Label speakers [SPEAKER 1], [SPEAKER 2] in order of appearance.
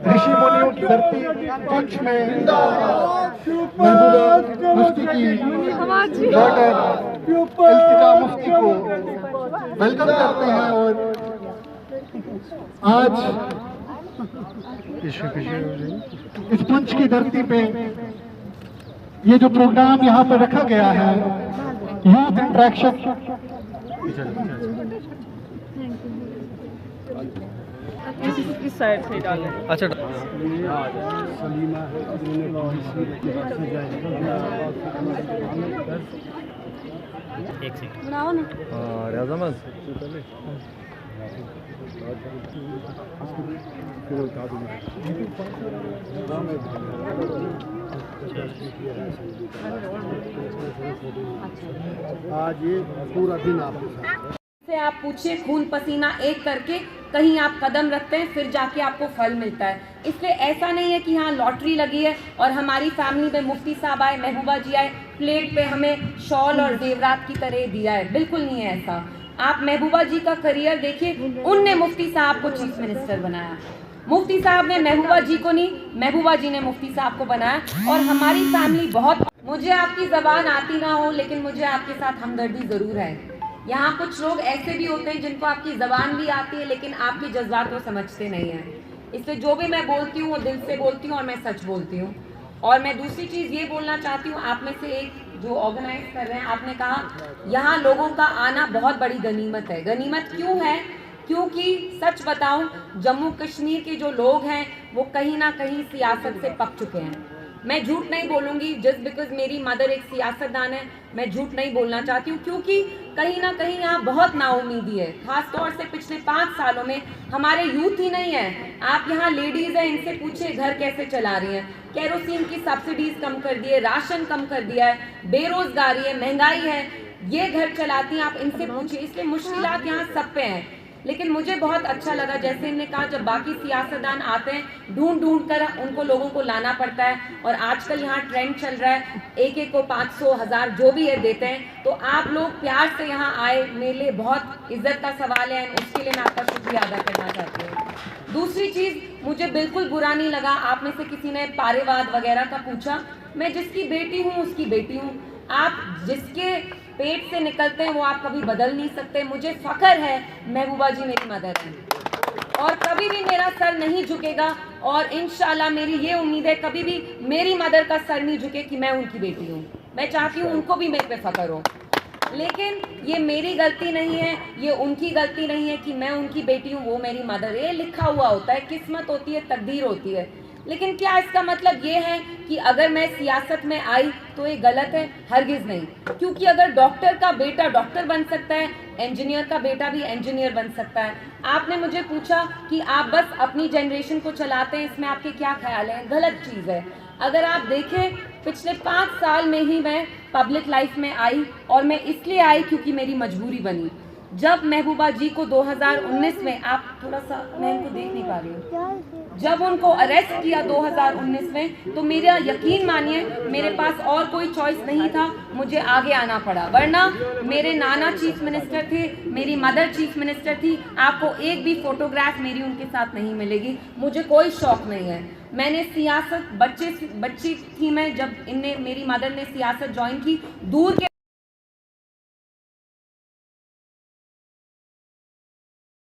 [SPEAKER 1] ऋषि मुनियों की धरती पंच में महबूबा मुफ्ती की डॉटर इल्तिजा मुफ्ती को वेलकम करते हैं। और आज इस पंच की धरती पे ये जो प्रोग्राम यहाँ पर रखा गया है, यूथ इंटरेक्शन,
[SPEAKER 2] इस साइड से डालें। अच्छा
[SPEAKER 1] सलीमा है,
[SPEAKER 2] एक सेकंड बनाओ ना।
[SPEAKER 3] रियाज़
[SPEAKER 1] आज ये पूरा दिन आपके साथ
[SPEAKER 4] से आप पूछिए, खून पसीना एक करके कहीं आप कदम रखते हैं, फिर जाके आपको फल मिलता है। इसलिए ऐसा नहीं है कि हाँ लॉटरी लगी है और हमारी फैमिली में मुफ्ती साहब आए, महबूबा जी आए, प्लेट पे हमें शॉल और जेवरात की तरह दिया है। बिल्कुल नहीं है ऐसा। आप महबूबा जी का करियर देखिए, उनने मुफ्ती साहब को चीफ मिनिस्टर बनाया। मुफ्ती साहब ने महबूबा जी को नहीं, महबूबा जी ने मुफ्ती साहब को बनाया। और हमारी फैमिली बहुत, मुझे आपकी ज़बान आती ना हो लेकिन मुझे आपके साथ हमदर्दी ज़रूर है। यहाँ कुछ लोग ऐसे भी होते हैं जिनको आपकी ज़बान भी आती है लेकिन आपके जज्बात को समझते नहीं हैं। इसलिए जो भी मैं बोलती हूँ वो दिल से बोलती हूँ और मैं सच बोलती हूँ। और मैं दूसरी चीज़ ये बोलना चाहती हूँ, आप में से एक जो ऑर्गेनाइज कर रहे हैं, आपने कहा यहाँ लोगों का आना बहुत बड़ी गनीमत है। गनीमत क्यों है? क्योंकि सच बताऊँ, जम्मू कश्मीर के जो लोग हैं वो कहीं ना कहीं सियासत से पक चुके हैं। मैं झूठ नहीं बोलूँगी, जस्ट बिकॉज मेरी मदर एक सियासतदान है, मैं झूठ नहीं बोलना चाहती हूँ। क्योंकि कहीं ना कहीं यहाँ बहुत नाउमीदी है, खास तौर से पिछले 5 सालों में हमारे यूथ ही नहीं है। आप यहाँ लेडीज़ हैं, इनसे पूछे घर कैसे चला रही हैं। केरोसिन की सब्सिडीज़ कम कर दी है, राशन कम कर दिया है, बेरोज़गारी है, महंगाई है, ये घर चलाती हैं, आप इनसे पूछिए। इसलिए मुश्किलात यहाँ सब पे हैं। लेकिन मुझे बहुत अच्छा लगा जैसे इन्होंने कहा, जब बाकी सियासतदान आते हैं ढूंढ कर उनको लोगों को लाना पड़ता है। और आजकल यहाँ ट्रेंड चल रहा है, एक को 500 1000 जो भी है देते हैं। तो आप लोग प्यार से यहाँ आए, मेरे लिए बहुत इज्जत का सवाल है, उसके लिए मैं आपका शुक्रिया अदा करना चाहती हूँ। दूसरी चीज़, मुझे बिल्कुल बुरा नहीं लगा, आप में से किसी ने पारेवाद वगैरह का पूछा। मैं जिसकी बेटी हूँ उसकी बेटी हूँ। आप जिसके पेट से निकलते हैं वो आप कभी बदल नहीं सकते। मुझे फ़ख्र है महबूबा जी मेरी मदर है और कभी भी मेरा सर नहीं झुकेगा। और इंशाल्लाह मेरी ये उम्मीद है कभी भी मेरी मदर का सर नहीं झुके कि मैं उनकी बेटी हूँ। मैं चाहती हूँ उनको भी मेरे पे फ़ख्र हो। लेकिन ये मेरी गलती नहीं है, ये उनकी गलती नहीं है कि मैं उनकी बेटी हूँ, वो मेरी मदर है। ये लिखा हुआ होता है, किस्मत होती है, तकदीर होती है। लेकिन क्या इसका मतलब ये है कि अगर मैं सियासत में आई तो ये गलत है? हरगिज़ नहीं। क्योंकि अगर डॉक्टर का बेटा डॉक्टर बन सकता है, इंजीनियर का बेटा भी इंजीनियर बन सकता है। आपने मुझे पूछा कि आप बस अपनी जनरेशन को चलाते हैं, इसमें आपके क्या ख्याल हैं? गलत चीज़ है। अगर आप देखें, पिछले 5 साल में ही मैं पब्लिक लाइफ में आई, और मैं इसलिए आई क्योंकि मेरी मजबूरी बनी। जब महबूबा जी को 2019 में, आप थोड़ा सा, मैं इनको देख नहीं पा रही हूँ, जब उनको अरेस्ट किया 2019 में, तो मेरा यकीन मानिए मेरे पास और कोई चॉइस नहीं था, मुझे आगे आना पड़ा। वरना मेरे नाना चीफ मिनिस्टर थे, मेरी मदर चीफ मिनिस्टर थी, आपको एक भी फोटोग्राफ मेरी उनके साथ नहीं मिलेगी। मुझे कोई शौक नहीं है। मैंने सियासत बच्ची थी मैं जब इनने, मेरी मदर ने सियासत ज्वाइन की। दूर के